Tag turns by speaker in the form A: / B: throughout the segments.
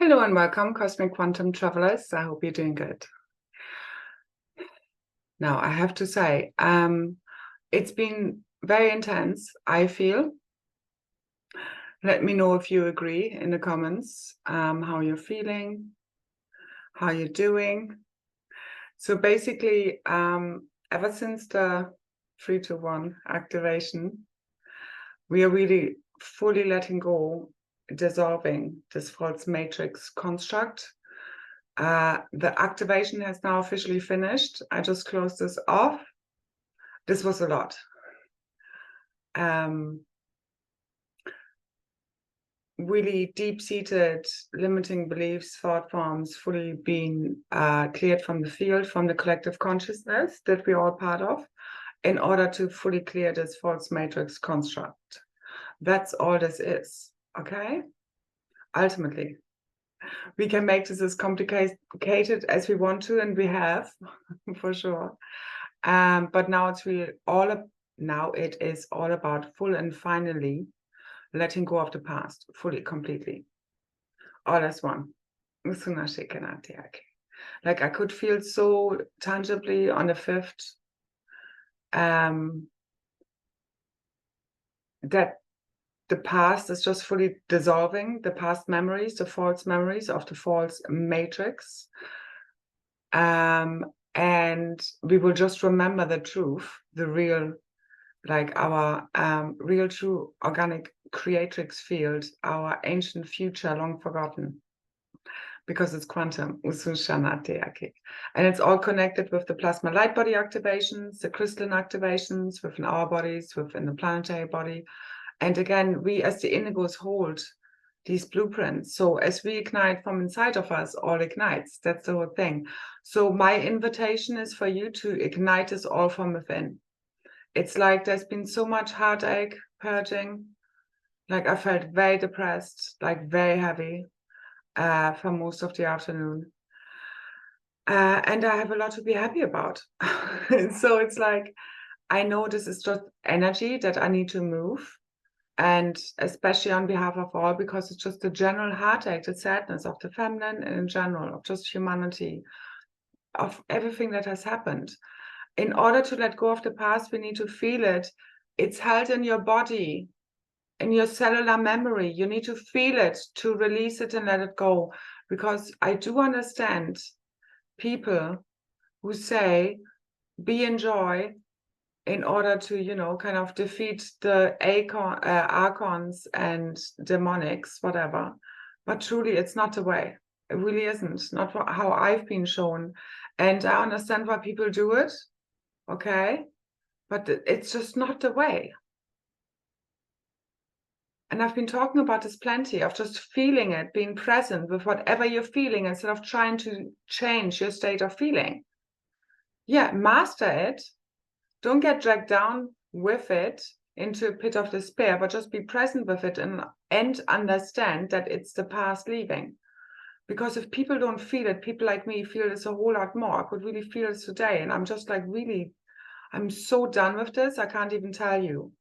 A: Hello and welcome, Cosmic Quantum Travelers. I hope you're doing good. Now, I have to say, it's been very intense, I feel. Let me know if you agree in the comments, how you're feeling, how you're doing. So basically, ever since the 3-1 activation, we are really fully letting go, dissolving this false matrix construct. The activation has now officially finished. I just closed this off. This was a lot. Really deep-seated limiting beliefs, thought forms, fully being cleared from the field, from the collective consciousness that we're all part of, in order to fully clear this false matrix construct. That's all this is, okay? Ultimately. We can make this as complicated as we want to, and we have, for sure. But now it's really now it is all about full and finally letting go of the past, fully, completely. All as one. Like I could feel so tangibly on the 5th that the past is just fully dissolving, the past memories, the false memories of the false matrix. And we will just remember the truth, the real, like our real, true, organic creatrix field, our ancient future long forgotten, because it's quantum, and it's all connected with the plasma light body activations, the crystalline activations within our bodies, within the planetary body. And again, we as the indigos hold these blueprints. So as we ignite from inside of us, all ignites. That's the whole thing. So my invitation is for you to ignite this all from within. It's like there's been so much heartache, purging. Like I felt very depressed, like very heavy for most of the afternoon. And I have a lot to be happy about. So it's like, I know this is just energy that I need to move. And especially on behalf of all, because it's just the general heartache, the sadness of the feminine and in general, of just humanity, of everything that has happened. In order to let go of the past, we need to feel it. It's held in your body, in your cellular memory. You need to feel it to release it and let it go. Because I do understand people who say, be in joy, in order to, you know, kind of defeat the archons and demonics, whatever. But truly, it's not the way. It really isn't. Not how I've been shown. And I understand why people do it, okay? But it's just not the way. And I've been talking about this plenty, of just feeling it, being present with whatever you're feeling instead of trying to change your state of feeling. Yeah, master it. Don't get dragged down with it into a pit of despair, but just be present with it and understand that it's the past leaving. Because if people don't feel it, people like me feel this a whole lot more. I could really feel it today. And I'm just like, really, I'm so done with this. I can't even tell you.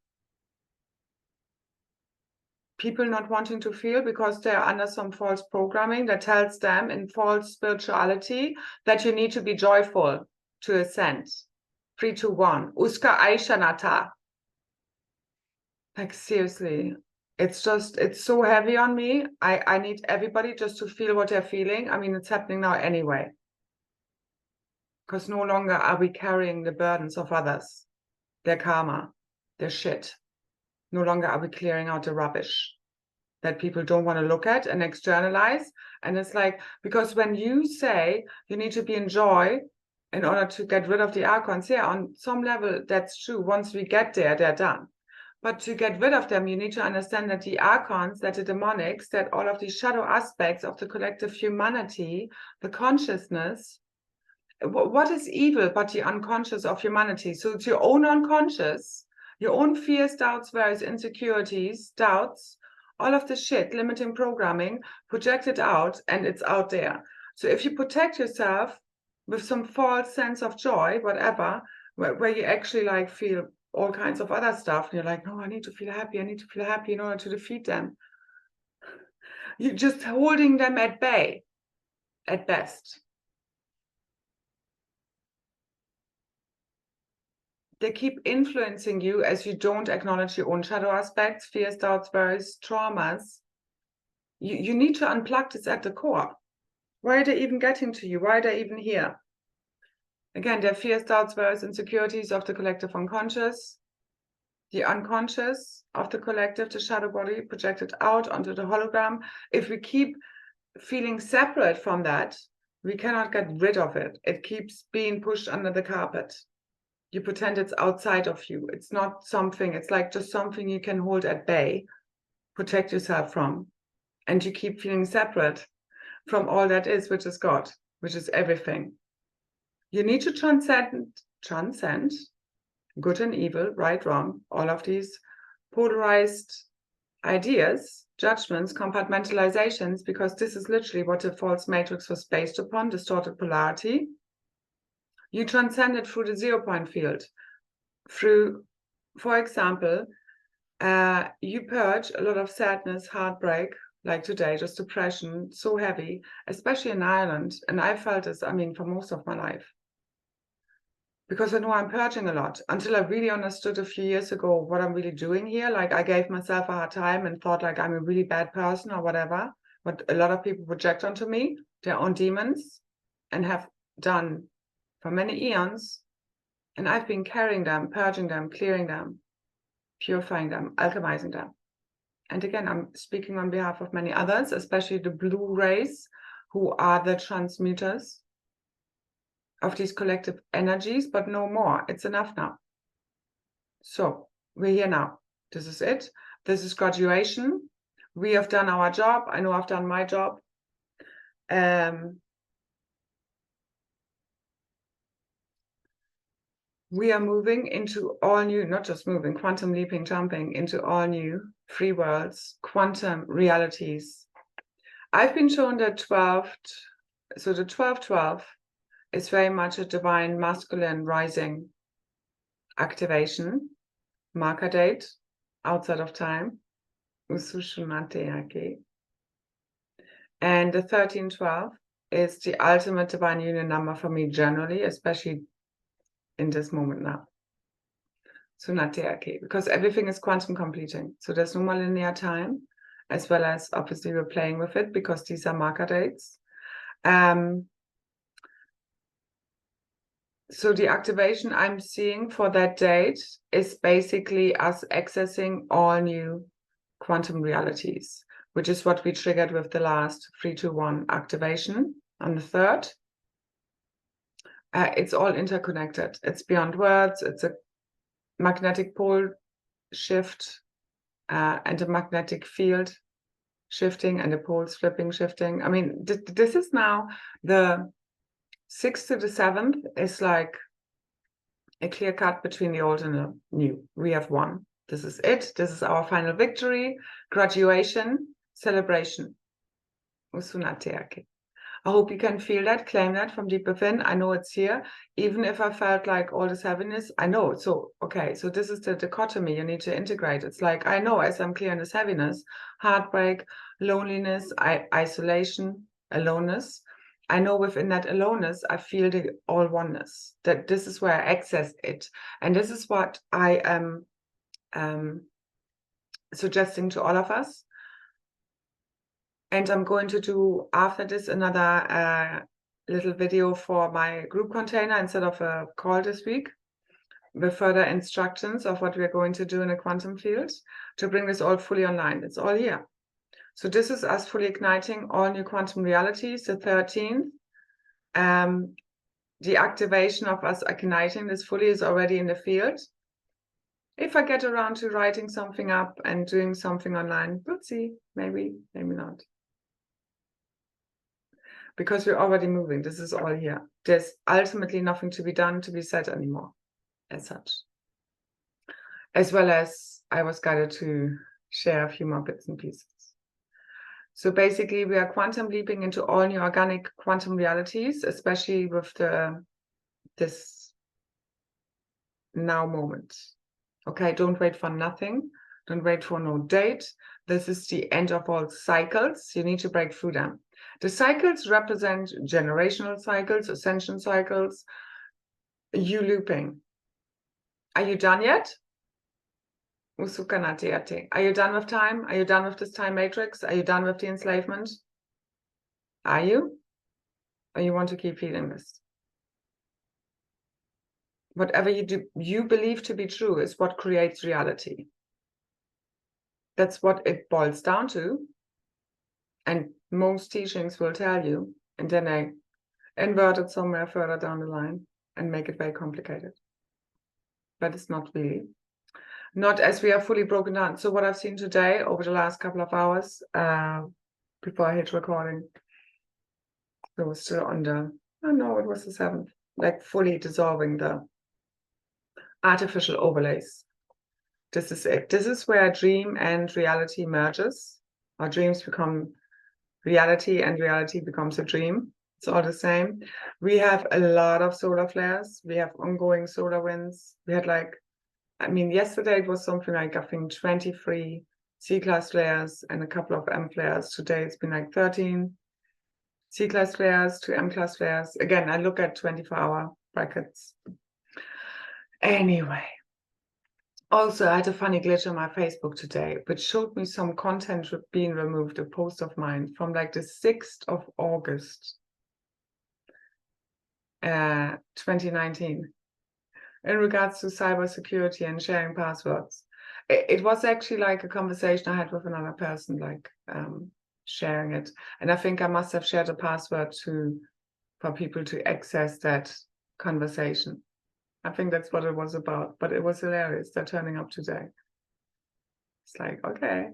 A: People not wanting to feel because they're under some false programming that tells them in false spirituality that you need to be joyful to ascend. 3-1. Uska Aishanata. Like seriously, it's so heavy on me. I need everybody just to feel what they're feeling. I mean, it's happening now anyway. Because no longer are we carrying the burdens of others, their karma, their shit. No longer are we clearing out the rubbish that people don't want to look at and externalize. And it's like, because when you say you need to be in joy in order to get rid of the archons, yeah, on some level, that's true. Once we get there, they're done. But to get rid of them, you need to understand that the archons, that the demonics, that all of these shadow aspects of the collective humanity, the consciousness, what is evil but the unconscious of humanity? So it's your own unconscious, your own fears, doubts, worries, insecurities, doubts, all of the shit, limiting programming, projected out, and it's out there. So if you protect yourself with some false sense of joy, whatever, where you actually like feel all kinds of other stuff, and you're like, no, I need to feel happy in order to defeat them. You're just holding them at bay, at best. They keep influencing you as you don't acknowledge your own shadow aspects, fears, doubts, worries, traumas. You need to unplug this at the core. Why are they even getting to you? Why are they even here? Again, their fears, doubts, worries, insecurities of the collective unconscious, the unconscious of the collective, the shadow body projected out onto the hologram. If we keep feeling separate from that, we cannot get rid of it. It keeps being pushed under the carpet. You pretend it's outside of you. It's not something, it's like just something you can hold at bay, protect yourself from. And you keep feeling separate from all that is, which is God, which is everything. You need to transcend good and evil, right, wrong, all of these polarized ideas, judgments, compartmentalizations, because this is literally what the false matrix was based upon, distorted polarity. You transcend it through the 0-point field. Through, for example, you purge a lot of sadness, heartbreak, like today, just depression, so heavy, especially in Ireland. And I felt this, I mean, for most of my life. Because I know I'm purging a lot until I really understood a few years ago what I'm really doing here. Like I gave myself a hard time and thought like I'm a really bad person or whatever. But a lot of people project onto me their own demons and have done for many eons. And I've been carrying them, purging them, clearing them, purifying them, alchemizing them. And again, I'm speaking on behalf of many others, especially the blue rays, who are the transmuters of these collective energies, but no more. It's enough now. So we're here now. This is it. This is graduation. We have done our job. I know I've done my job. We are moving into all new, not just moving, quantum leaping, jumping into all new free worlds, quantum realities. I've been shown that 12, so the 12-12 is very much a divine masculine rising activation, marker date, outside of time. And the 13-12 is the ultimate divine union number for me generally, especially in this moment now. Because everything is quantum completing. So there's no more linear time, as well as obviously we're playing with it because these are marker dates. So the activation I'm seeing for that date is basically us accessing all new quantum realities, which is what we triggered with the last 3-2-1 activation on the 3rd. It's all interconnected. It's beyond words. It's a magnetic pole shift and a magnetic field shifting and the poles flipping, shifting. I mean, this is now the 6th to the 7th is like a clear cut between the old and the new. We have won. This is it. This is our final victory, graduation, celebration. I hope you can feel that, claim that from deep within. I know it's here. Even if I felt like all this heaviness, I know. So, okay, so this is the dichotomy you need to integrate. It's like, I know as I'm clearing this heaviness, heartbreak, loneliness, isolation, aloneness. I know within that aloneness, I feel the all oneness, that this is where I access it. And this is what I am suggesting to all of us. And I'm going to do after this another little video for my group container instead of a call this week with further instructions of what we're going to do in the quantum field to bring this all fully online. It's all here. So this is us fully igniting all new quantum realities, the 13th. The activation of us igniting this fully is already in the field. If I get around to writing something up and doing something online, we'll see. Maybe, maybe not. Because we're already moving. This is all here. There's ultimately nothing to be done, to be said anymore, as such. As well as I was guided to share a few more bits and pieces. So basically, we are quantum leaping into all new organic quantum realities, especially with this now moment. Okay, don't wait for nothing. Don't wait for no date. This is the end of all cycles. You need to break through them. The cycles represent generational cycles, ascension cycles, you looping. Are you done yet? Are you done with time? Are you done with this time matrix? Are you done with the enslavement? Are you? Or you want to keep feeling this? Whatever you do, you believe to be true is what creates reality. That's what it boils down to. And most teachings will tell you, and then they invert it somewhere further down the line and make it very complicated. But it's not really. Not as we are fully broken down. So what I've seen today over the last couple of hours, before I hit recording, it was still on the, oh no, it was the 7th, like fully dissolving the artificial overlays. This is it. This is where dream and reality merges. Our dreams become reality and reality becomes a dream. It's all the same. We have a lot of solar flares. We have ongoing solar winds. We had like, I mean, yesterday it was something like, I think 23 C-class flares and a couple of M flares. Today it's been like 13 C-class flares, 2 M-class flares. Again, I look at 24-hour brackets. Anyway. Also, I had a funny glitch on my Facebook today, which showed me some content being removed, a post of mine from like the 6th of August, 2019, in regards to cybersecurity and sharing passwords. It was actually like a conversation I had with another person, like sharing it. And I think I must have shared a password for people to access that conversation. I think that's what it was about, but it was hilarious. They're turning up today. It's like, okay.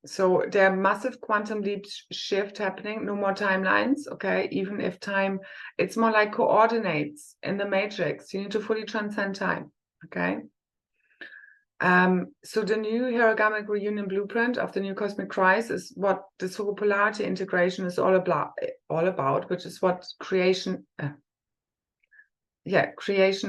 A: So there are massive quantum leap shift happening. No more timelines, okay? Even if time, it's more like coordinates in the matrix. You need to fully transcend time, okay? So the new hierogamic reunion blueprint of the new cosmic crisis is what the soul polarity integration is all about, which is what creation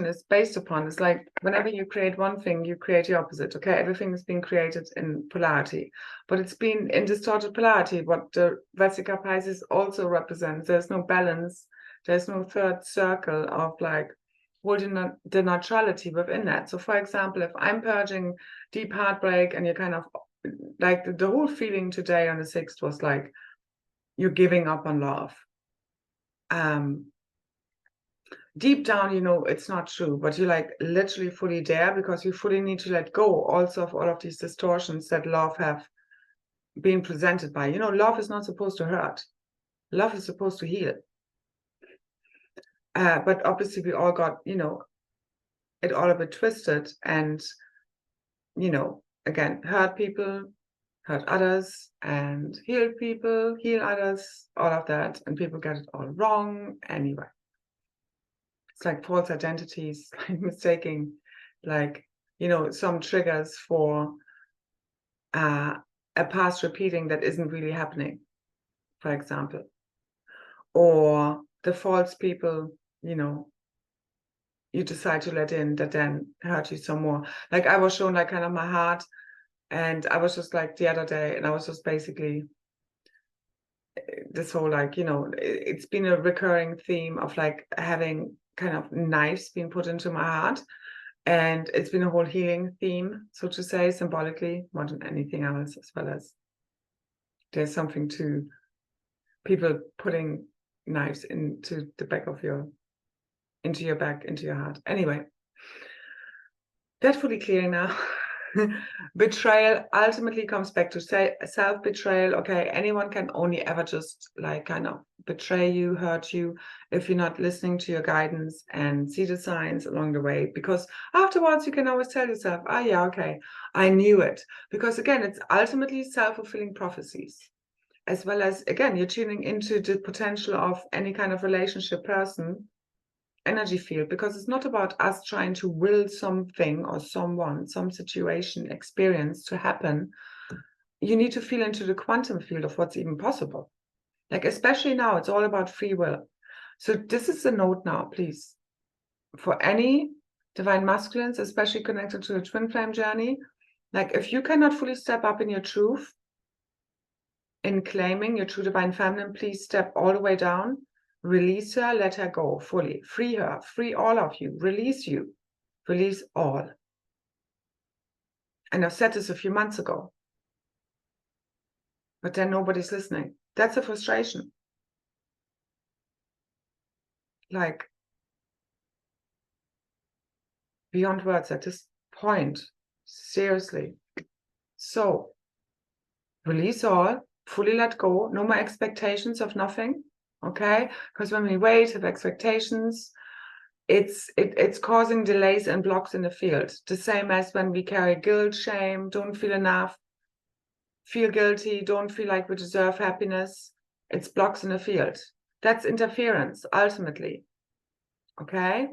A: is based upon. It's like whenever you create one thing, you create the opposite, okay? Everything is being created in polarity, but it's been in distorted polarity, what the Vesica Pisces also represents. There's no balance. There's no third circle of like holding the neutrality within that. So for example, if I'm purging deep heartbreak and you're kind of like the whole feeling today on the 6th was like you're giving up on love. Deep down, you know, it's not true, but you're like literally fully there because you fully need to let go also of all of these distortions that love have been presented by. You know, love is not supposed to hurt. Love is supposed to heal. But obviously we all got, you know, it all a bit twisted and, you know, again, hurt people, hurt others, and heal people, heal others, all of that. And people get it all wrong anyway. It's like false identities, like mistaking, like, you know, some triggers for a past repeating that isn't really happening, for example. Or the false people, you know, you decide to let in that then hurt you some more. Like I was shown like kind of my heart, and I was just like the other day, and I was just basically this whole like, you know, it's been a recurring theme of like having kind of knives being put into my heart, and it's been a whole healing theme, so to say, symbolically, more than anything else, as well as there's something to people putting knives into the back of into your back, into your heart. Anyway, that's fully clear now. Betrayal ultimately comes back to self-betrayal. Okay, anyone can only ever just like kind of betray you, hurt you, if you're not listening to your guidance and see the signs along the way, because afterwards you can always tell yourself, oh yeah, okay, I knew it. Because again, it's ultimately self-fulfilling prophecies, as well as, again, you're tuning into the potential of any kind of relationship, person, energy field, because it's not about us trying to will something or someone, some situation, experience to happen. You need to feel into the quantum field of what's even possible. Like, especially now, it's all about free will. So this is the note now, please. For any divine masculines, especially connected to the twin flame journey, Like, if you cannot fully step up in your truth, in claiming your true divine feminine, please step all the way down. Release her, let her go fully. Free her, free all of you. Release you, release all. And I've said this a few months ago, but then nobody's listening. That's a frustration. Like, beyond words at this point, seriously. So, release all, fully let go, no more expectations of nothing, okay? Because when we wait, have expectations, it's causing delays and blocks in the field. The same as when we carry guilt, shame, don't feel enough, feel guilty, don't feel like we deserve happiness. It's blocks in the field. That's interference, ultimately. Okay?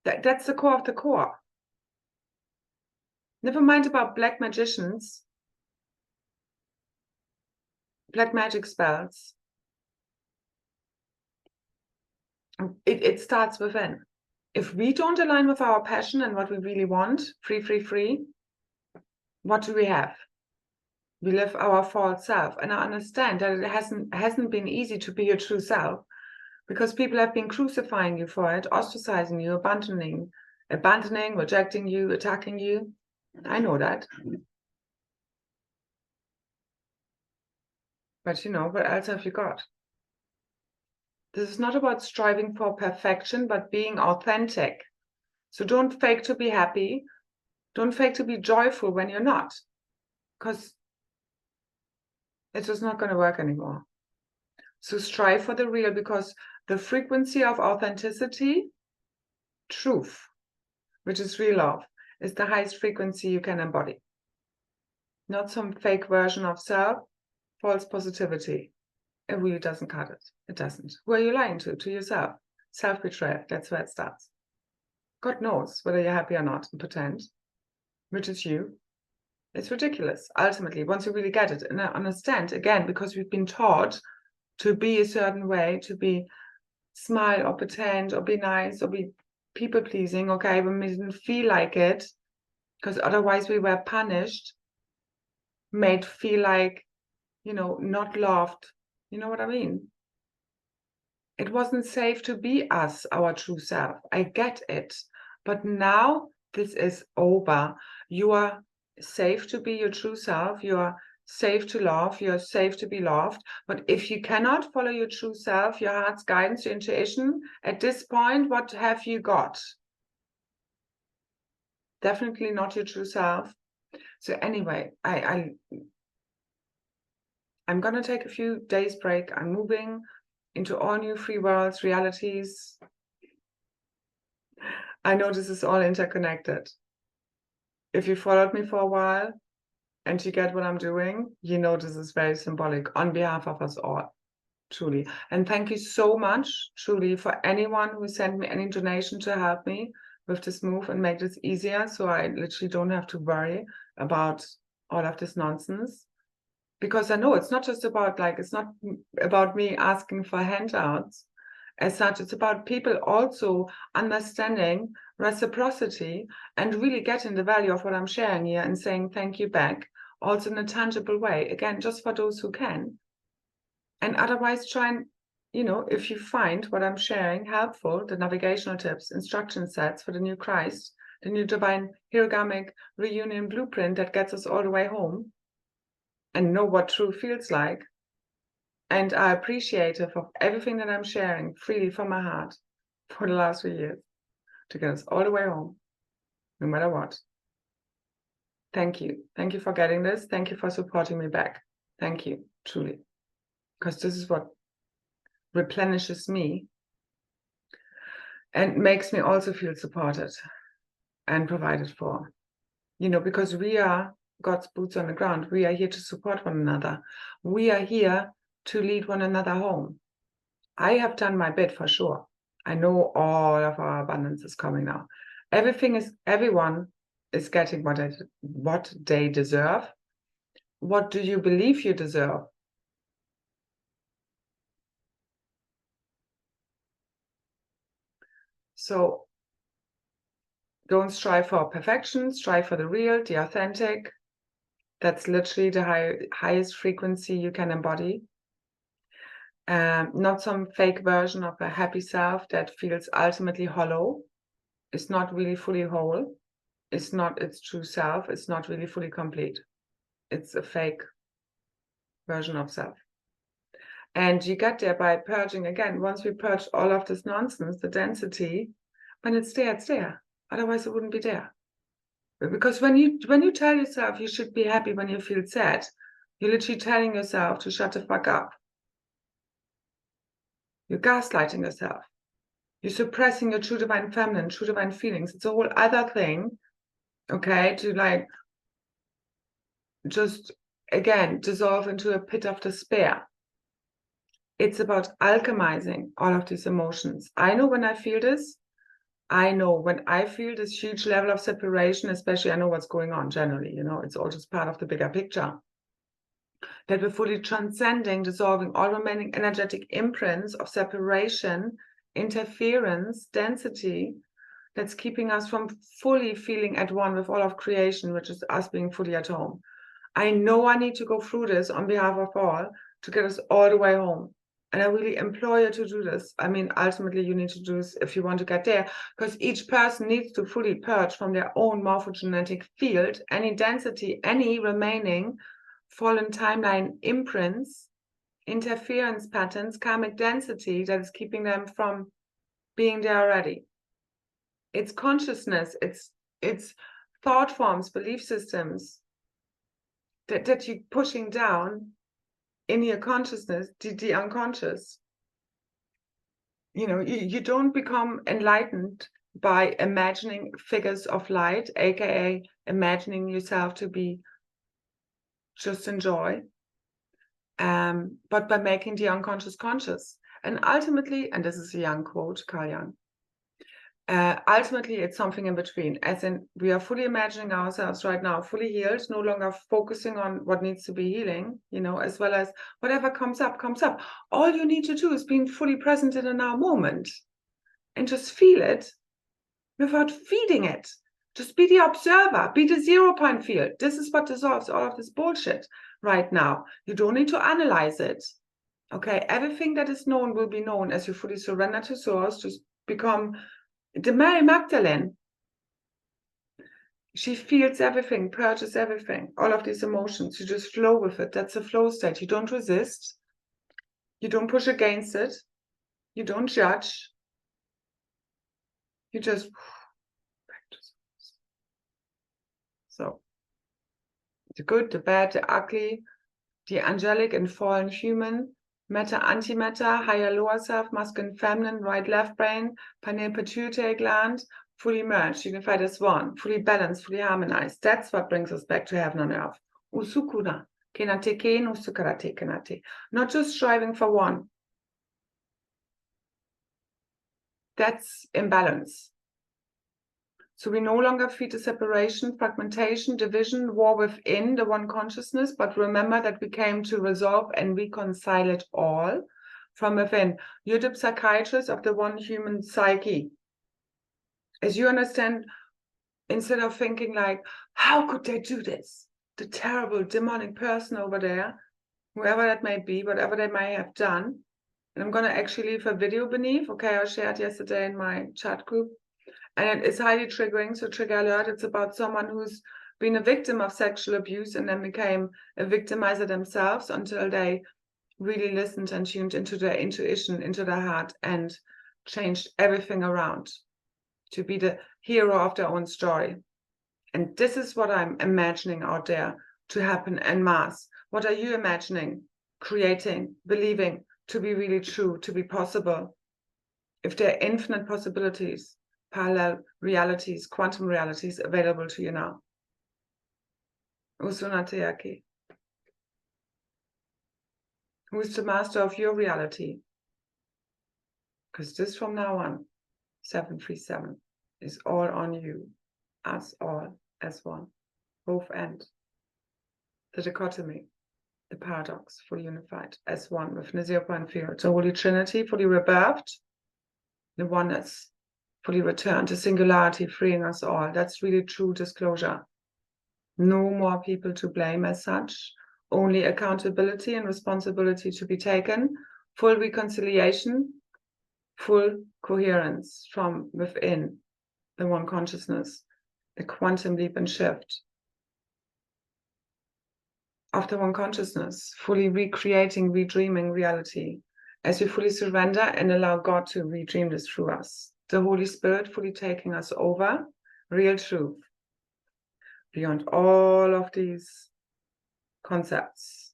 A: That's the core of the core. Never mind about black magicians, black magic spells. It starts within. If we don't align with our passion and what we really want, free, what do we have? We live our false self. And I understand that it hasn't been easy to be your true self, because people have been crucifying you for it, ostracizing you, abandoning, rejecting you, attacking you. I know that. But you know, what else have you got? This is not about striving for perfection, but being authentic. So don't fake to be happy. Don't fake to be joyful when you're not, because it's just not going to work anymore. So strive for the real, because the frequency of authenticity, truth, which is real love, is the highest frequency you can embody. Not some fake version of self, false positivity. It really doesn't cut it. It doesn't. Who are you lying to? To yourself. Self-betrayal. That's where it starts. God knows whether you're happy or not, and pretend, which is you. It's ridiculous, ultimately, once you really get it. And I understand, again, because we've been taught to be a certain way, to be smile or pretend or be nice or be people-pleasing, okay, when we didn't feel like it, because otherwise we were punished, made feel like, you know, not loved. You know what I mean? It wasn't safe to be us, our true self. I get it. But now this is over. You are safe to be your true self. You are safe to love. You're safe to be loved. But if you cannot follow your true self, your heart's guidance, your intuition, at this point, what have you got? Definitely not your true self. So anyway, I'm going to take a few days break. I'm moving into all new free worlds, realities. I know this is all interconnected. If you followed me for a while and you get what I'm doing, you know this is very symbolic on behalf of us all, truly. And thank you so much, truly, for anyone who sent me any donation to help me with this move and make this easier, so I literally don't have to worry about all of this nonsense. Because I know it's not just about, like, it's not about me asking for handouts as such. It's about people also understanding reciprocity and really getting the value of what I'm sharing here and saying thank you back, also in a tangible way. Again, just for those who can. And otherwise try and, you know, if you find what I'm sharing helpful, the navigational tips, instruction sets for the new Christ, the new divine Hiragamic reunion blueprint that gets us all the way home, and know what true feels like, and are appreciative of everything that I'm sharing freely from my heart for the last 3 years to get us all the way home, no matter what. Thank you. Thank you for getting this. Thank you for supporting me back. Thank you, truly. Because this is what replenishes me and makes me also feel supported and provided for. You know, because we are God's boots on the ground. We are here to support one another. We are here to lead one another home. I have done my bit for sure. I know all of our abundance is coming now. Everyone is getting what they deserve. What do you believe you deserve? So Don't strive for perfection, strive for the real, the authentic. That's literally the highest frequency you can embody. Not some fake version of a happy self that feels ultimately hollow. It's not really fully whole. It's not its true self. It's not really fully complete. It's a fake version of self. And you get there by purging again. Once we purge all of this nonsense, the density, when it's there, it's there. Otherwise, it wouldn't be there. Because when you tell yourself you should be happy when you feel sad, you're literally telling yourself to shut the fuck up. You're gaslighting yourself. You're suppressing your true divine feminine, true divine feelings. It's a whole other thing, okay, to like just, again, dissolve into a pit of despair. It's about alchemizing all of these emotions. I know when I feel this. I know when I feel this huge level of separation, especially I know what's going on generally, you know, it's all just part of the bigger picture. That we're fully transcending, dissolving all remaining energetic imprints of separation, interference, density, that's keeping us from fully feeling at one with all of creation, which is us being fully at home. I know I need to go through this on behalf of all to get us all the way home. And I really implore you to do this. I mean, ultimately, you need to do this if you want to get there, because each person needs to fully purge from their own morphogenetic field any density, any remaining fallen timeline imprints, interference patterns, karmic density that is keeping them from being there already. It's consciousness, it's thought forms, belief systems that you're pushing down in your consciousness, the unconscious. You know, you don't become enlightened by imagining figures of light, aka imagining yourself to be just in joy, but by making the unconscious conscious. And ultimately, and this is a Jung quote, Carl Jung, ultimately it's something in between, as in we are fully imagining ourselves right now fully healed, no longer focusing on what needs to be healing, you know, as well as whatever comes up. All you need to do is being fully present in the now moment and just feel it without feeding it. Just be the observer, be the 0 point field. This is what dissolves all of this bullshit right now. You don't need to analyze it. Okay, everything that is known will be known as you fully surrender to source, just become the Mary Magdalene. She feels everything, purges everything, all of these emotions. You just flow with it. That's a flow state. You don't resist. You don't push against it. You don't judge. You just practice. So the good, the bad, the ugly, the angelic and fallen human, matter, antimatter, higher, lower self, masculine, feminine, right, left brain, pineal pituitary gland, fully merged, unified as one, fully balanced, fully harmonized. That's what brings us back to heaven on earth. Usukuna, kenate ke, usukarate kenate. Not just striving for one. That's imbalance. So we no longer feed the separation, fragmentation, division, war within the one consciousness, but remember that we came to resolve and reconcile it all from within. You're the psychiatrist of the one human psyche. As you understand, instead of thinking like, how could they do this? The terrible demonic person over there, whoever that may be, whatever they may have done. And I'm going to actually leave a video beneath. Okay, I shared yesterday in my chat group. And it's highly triggering, so trigger alert. It's about someone who's been a victim of sexual abuse and then became a victimizer themselves until they really listened and tuned into their intuition, into their heart, and changed everything around to be the hero of their own story. And this is what I'm imagining out there to happen en masse. What are you imagining, creating, believing to be really true, to be possible? If there are infinite possibilities, parallel realities, quantum realities available to you now. Usunateaki. Who is the master of your reality? Because this from now on, 737, is all on you, us all as one, both ends. The dichotomy, the paradox, fully unified as one with the 0 point field. So Holy Trinity, fully rebirthed, the oneness, fully return to singularity, freeing us all. That's really true disclosure. No more people to blame as such, only accountability and responsibility to be taken, full reconciliation, full coherence from within the one consciousness, a quantum leap and shift of the one consciousness, fully recreating, redreaming reality as we fully surrender and allow God to redream this through us. The Holy Spirit fully taking us over, real truth. Beyond all of these concepts,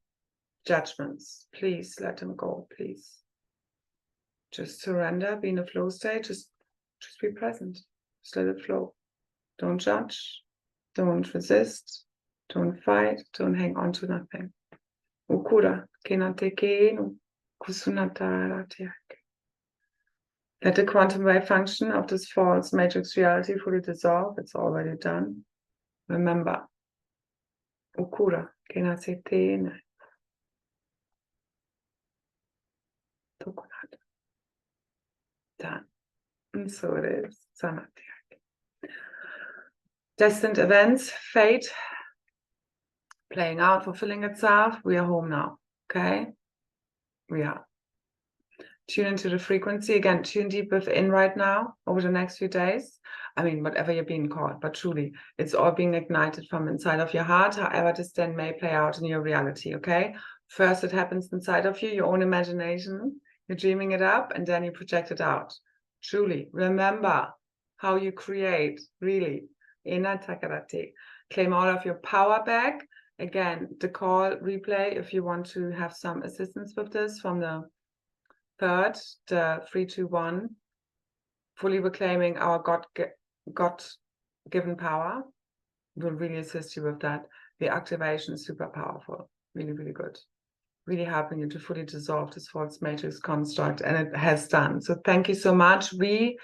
A: judgments, please let them go, please. Just surrender, be in a flow state, just be present. Just let it flow. Don't judge, don't resist, don't fight, don't hang on to nothing. Ukura, kenate kusunata. Let the quantum wave function of this false matrix reality fully dissolve. It's already done. Remember, Ukura, kenate tokunat. Done. And so it is. Sanatiak. Destined events, fate, playing out, fulfilling itself. We are home now. Okay? We are. Tune into the frequency. Again, tune deep within right now over the next few days. I mean, whatever you're being called, but truly, it's all being ignited from inside of your heart, however this then may play out in your reality, okay? First, it happens inside of you, your own imagination. You're dreaming it up, and then you project it out. Truly, remember how you create, really. Ina takarate. Claim all of your power back. Again, the call replay, if you want to have some assistance with this from the third, the 3-2-1, fully reclaiming our God-given power, will really assist you with that. The activation is super powerful, really, really good. Really helping you to fully dissolve this false matrix construct, and it has done. So thank you so much. We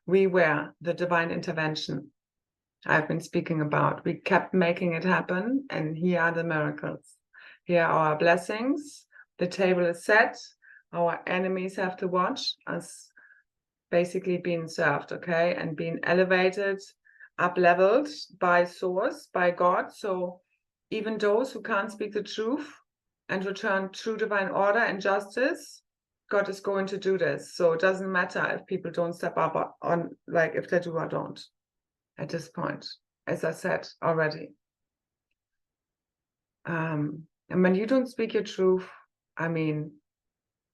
A: were the divine intervention I've been speaking about. We kept making it happen, and here are the miracles. Here are our blessings. The table is set. Our enemies have to watch us basically being served, okay, and being elevated, up-leveled by source, by God. So even those who can't speak the truth and return true divine order and justice, God is going to do this. So it doesn't matter if people don't step up on, like, if they do or don't at this point, as I said already. And when you don't speak your truth, I mean,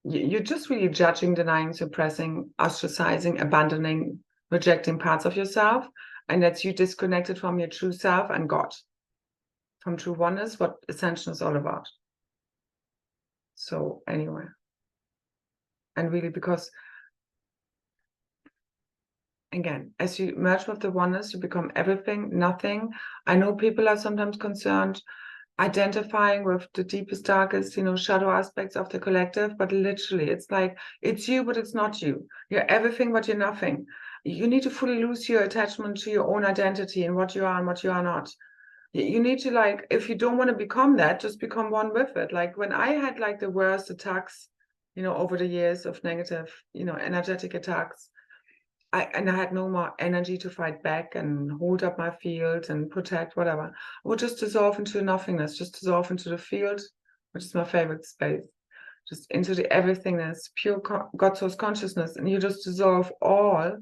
A: you're just really judging, denying, suppressing, ostracizing, abandoning, rejecting parts of yourself. And that's you disconnected from your true self and God, from true oneness, what Ascension is all about. So anyway, and really, because again, as you merge with the oneness, you become everything, nothing. I know people are sometimes concerned identifying with the deepest, darkest, shadow aspects of the collective, but literally it's like, it's you, but it's not you. You're everything, but you're nothing. You need to fully lose your attachment to your own identity and what you are and what you are not. You need to, like, if you don't want to become that, just become one with it. Like when I had like the worst attacks, over the years of negative, energetic attacks, I had no more energy to fight back and hold up my field and protect, whatever. I would just dissolve into nothingness, just dissolve into the field, which is my favorite space, just into the everythingness, pure God source consciousness, and you just dissolve all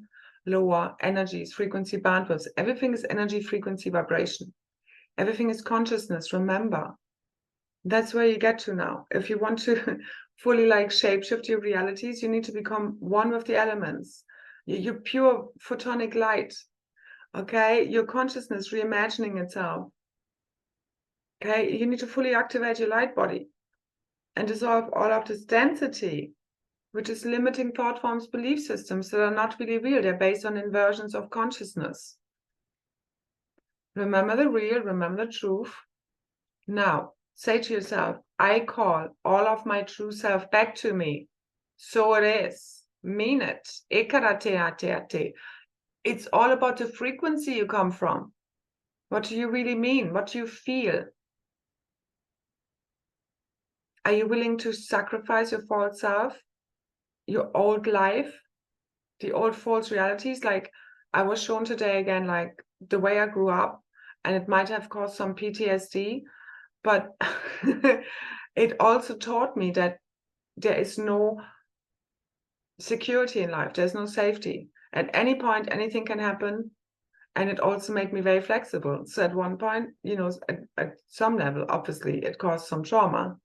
A: lower energies, frequency, bandwidths. Everything is energy, frequency, vibration. Everything is consciousness, remember. That's where you get to now. If you want to fully like shapeshift your realities, you need to become one with the elements. Your pure photonic light, okay? Your consciousness reimagining itself, okay? You need to fully activate your light body and dissolve all of this density, which is limiting thought forms, belief systems that are not really real. They're based on inversions of consciousness. Remember the real, remember the truth. Now, say to yourself, I call all of my true self back to me. So it is. Mean it. It's all about the frequency you come from. What do you really mean? What do you feel? Are you willing to sacrifice your false self, your old life, the old false realities. Like I was shown today again, like the way I grew up, and it might have caused some PTSD, but it also taught me that there is no security in life. There's no safety. At any point, anything can happen. And it also made me very flexible. So at one point, you know, at some level, obviously, it caused some trauma,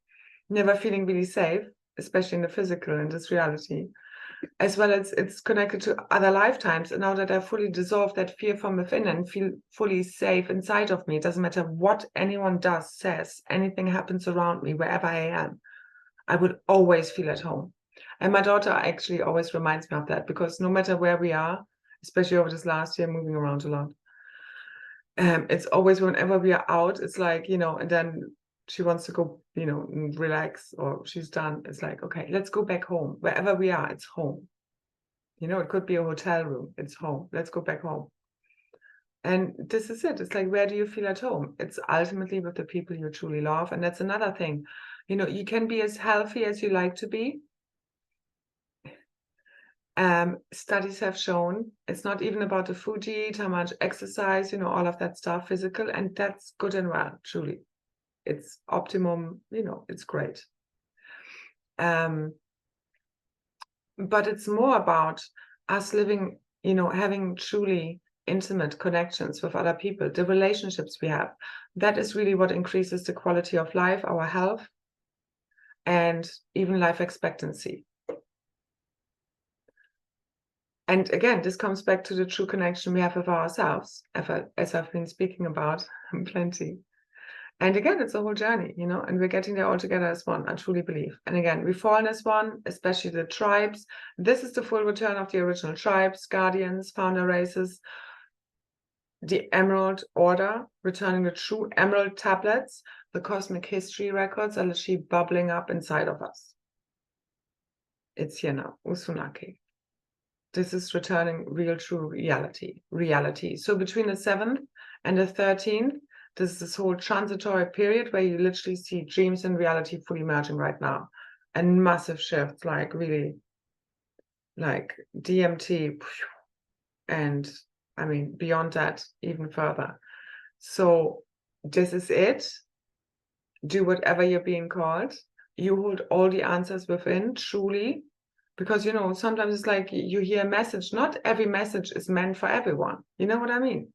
A: never feeling really safe, especially in the physical, in this reality, as well as it's connected to other lifetimes. And now that I fully dissolved that fear from within and feel fully safe inside of me, it doesn't matter what anyone does, says, anything happens around me, wherever I am, I would always feel at home. And my daughter actually always reminds me of that, because no matter where we are, especially over this last year, moving around a lot, it's always whenever we are out, it's like, you know, and then she wants to go, you know, relax, or she's done. It's like, okay, let's go back home. Wherever we are, it's home. You know, it could be a hotel room. It's home. Let's go back home. And this is it. It's like, where do you feel at home? It's ultimately with the people you truly love. And that's another thing. You know, you can be as healthy as you like to be. Studies have shown it's not even about the food you eat, how much exercise, you know, all of that stuff, physical, and that's good and well, truly. It's optimum, you know, it's great. But it's more about us living, you know, having truly intimate connections with other people, the relationships we have. That is really what increases the quality of life, our health, and even life expectancy. And again, this comes back to the true connection we have with ourselves, as I've been speaking about plenty. And again, it's a whole journey, you know, and we're getting there all together as one, I truly believe. And again, we fallen as one, especially the tribes. This is the full return of the original tribes, guardians, founder races, the Emerald Order, returning the true Emerald tablets. The cosmic history records are literally bubbling up inside of us. It's here now, Usunaki. This is returning real, true reality. So between the 7th and the 13th, this is this whole transitory period where you literally see dreams and reality fully merging right now. And massive shifts, like really, like DMT, and I mean, beyond that, even further. So this is it. Do whatever you're being called. You hold all the answers within, truly. Because, you know, sometimes it's like you hear a message. Not every message is meant for everyone. You know what I mean?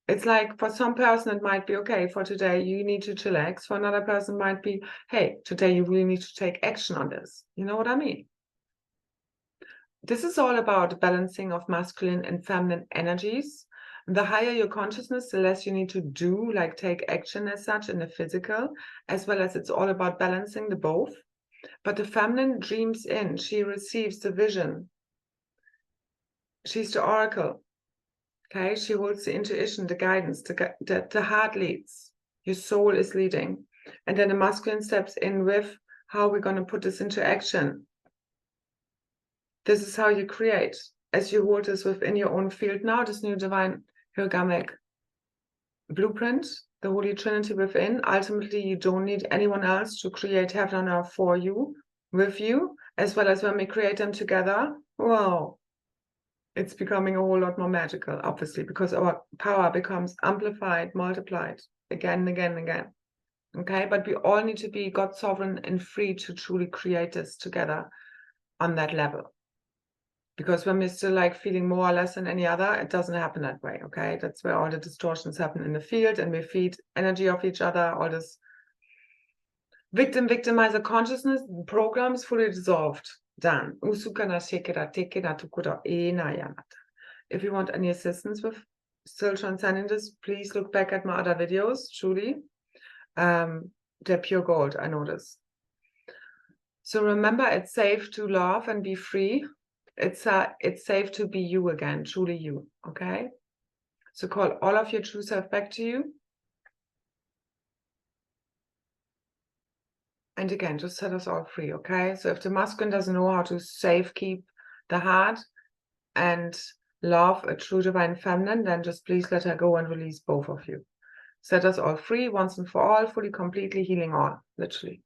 A: It's like for some person, it might be, okay, for today, you need to chillax. For another person, it might be, hey, today you really need to take action on this. You know what I mean? This is all about balancing of masculine and feminine energies. The higher your consciousness, the less you need to do, like take action as such in the physical, as well as it's all about balancing the both. But the feminine dreams in, she receives the vision. She's the oracle, okay? She holds the intuition, the guidance, the heart leads. Your soul is leading. And then the masculine steps in with, how are we going to put this into action? This is how you create. As you hold this within your own field now, this new divine Hiragamic blueprint, the Holy Trinity within, ultimately you don't need anyone else to create heaven on earth for you, with you, as well as when we create them together, wow, it's becoming a whole lot more magical, obviously, because our power becomes amplified, multiplied, again and again and again. Okay, but we all need to be God sovereign and free to truly create this together on that level. Because when we're still like feeling more or less than any other, it doesn't happen that way, okay? That's where all the distortions happen in the field, and we feed energy of each other, all this victim-victimizer consciousness programs fully dissolved. Done. If you want any assistance with still transcending this, please look back at my other videos, truly. They're pure gold, I know this. So remember, it's safe to love and be free. It's safe to be you again, truly you, okay? So call all of your true self back to you. And again, just set us all free, okay? So if the masculine doesn't know how to safe keep the heart and love a true divine feminine, then just please let her go and release both of you. Set us all free once and for all, fully, completely healing all, literally.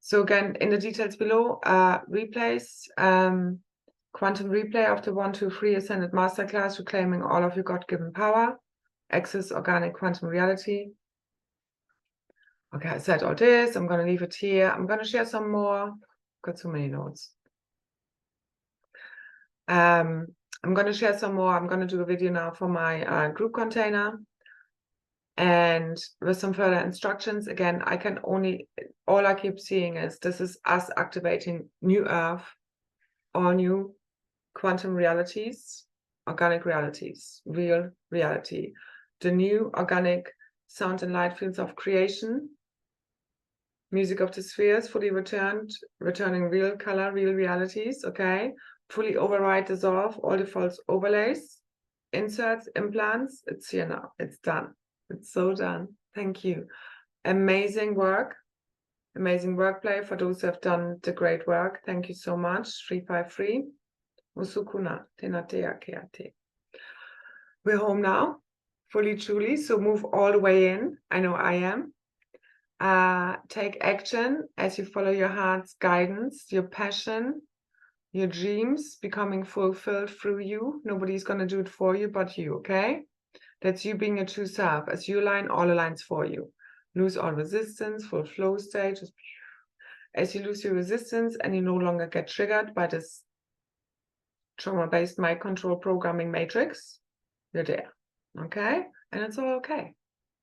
A: So again, in the details below, replays, quantum replay of the 1, 2, 3 Ascended Masterclass, reclaiming all of your God-given power, access organic quantum reality. Okay, I said all this. I'm going to leave it here. I'm going to share some more. Got so many notes. I'm going to share some more. I'm going to do a video now for my group container. And with some further instructions, again, I can only, all I keep seeing is this is us activating new earth, all new quantum realities, organic realities, real reality, the new organic sound and light fields of creation, music of the spheres, fully returned, returning real color, real realities, okay? Fully override, dissolve all the false overlays, inserts, implants. It's here now, it's done. It's so done. Thank you. Amazing work. Amazing workplay for those who have done the great work. Thank you so much. 353. Usukuna. Tenatea keate. We're home now, fully truly. So move all the way in. I know I am. Take action as you follow your heart's guidance, your passion, your dreams becoming fulfilled through you. Nobody's going to do it for you but you, okay? That's you being your true self. As you align, all aligns for you. Lose all resistance, full flow state. As you lose your resistance and you no longer get triggered by this trauma-based mind control programming matrix, you're there, okay? And it's all okay.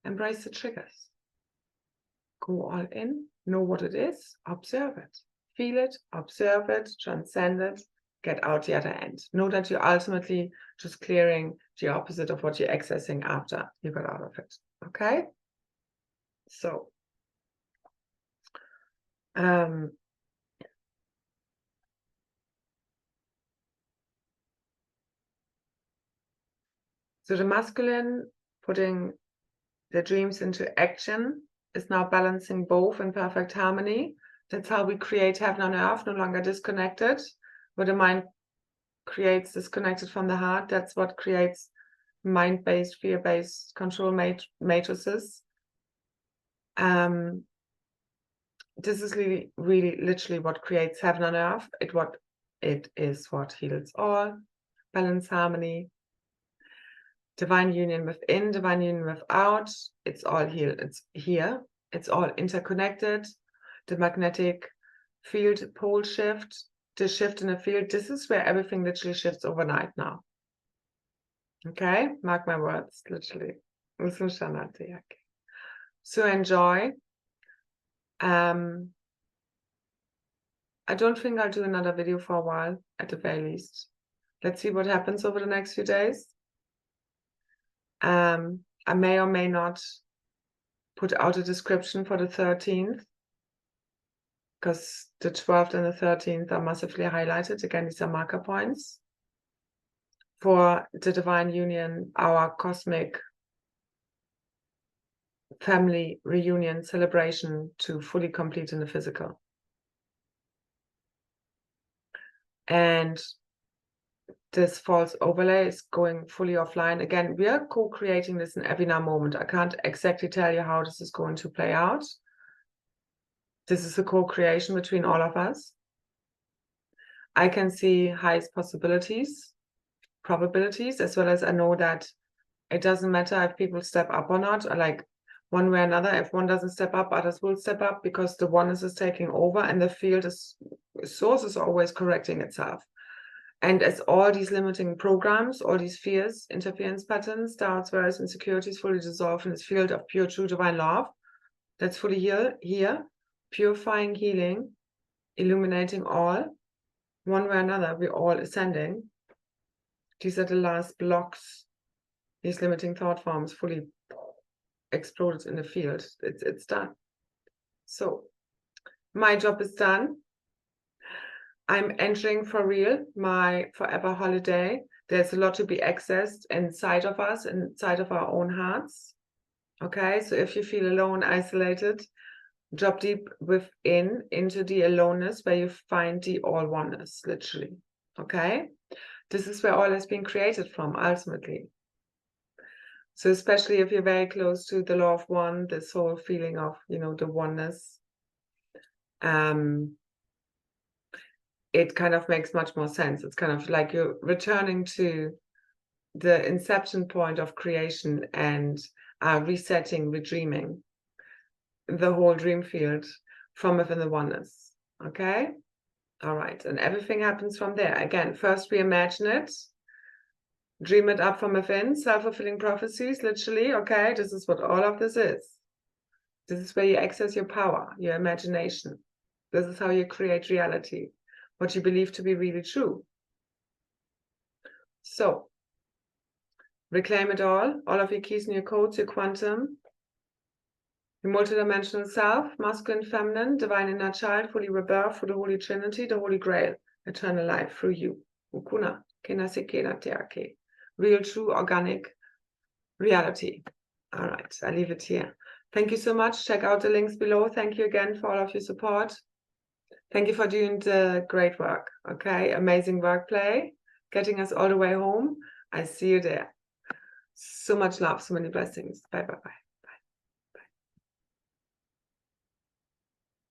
A: Embrace the triggers. Go all in, know what it is, observe it. Feel it, observe it, transcend it, get out the other end. Know that you're ultimately just clearing the opposite of what you're accessing after you got out of it, okay? So, so the masculine putting the dreams into action is now balancing both in perfect harmony. That's how we create heaven on earth, no longer disconnected, where the mind creates disconnected from the heart. That's what creates mind-based, fear-based control matrices. This is really, literally what creates heaven on earth. It is what heals all. Balance, harmony, divine union within, divine union without. It's all here. It's here. It's all interconnected. The magnetic field pole shift, the shift in the field. This is where everything literally shifts overnight now. Okay, mark my words, literally. So enjoy. I don't think I'll do another video for a while, at the very least. Let's see what happens over the next few days. I may or may not put out a description for the 13th, because the 12th and the 13th are massively highlighted. Again, these are marker points for the divine union, our cosmic family reunion celebration to fully complete in the physical. And this false overlay is going fully offline. Again, we are co-creating this in every now moment. I can't exactly tell you how this is going to play out. This is a co-creation between all of us. I can see highest possibilities, probabilities, as well as I know that it doesn't matter if people step up or not, or like one way or another. If one doesn't step up, others will step up, because the oneness is taking over and the field is, source is always correcting itself. And as all these limiting programs, all these fears, interference patterns, doubts, worries, insecurities fully dissolve in this field of pure, true, divine love, that's fully here, purifying, healing, illuminating all, one way or another, we're all ascending. These are the last blocks, these limiting thought forms fully exploded in the field. It's done. So my job is done. I'm entering for real my forever holiday. There's a lot to be accessed inside of us, inside of our own hearts. Okay, so if you feel alone, isolated, drop deep within into the aloneness where you find the all oneness, literally. Okay, this is where all has been created from, ultimately. So especially if you're very close to the law of one, this whole feeling of, you know, the oneness, it kind of makes much more sense. It's kind of like you're returning to the inception point of creation and resetting, redreaming the whole dream field from within the oneness. Okay? All right. And everything happens from there. Again, first we imagine it, dream it up from within, self-fulfilling prophecies, literally. Okay? This is what all of this is. This is where you access your power, your imagination. This is how you create reality, what you believe to be really true. So, reclaim it all of your keys and your codes, your quantum, your multidimensional self, masculine, feminine, divine inner child, fully rebirth through the Holy Trinity, the Holy Grail, eternal life through you. Ukuna, kena sekena teake. Real, true, organic reality. All right, I leave it here. Thank you so much. Check out the links below. Thank you again for all of your support. Thank you for doing the great work. Okay, amazing work, play, getting us all the way home. I see you there. So much love, so many blessings. Bye, bye, bye.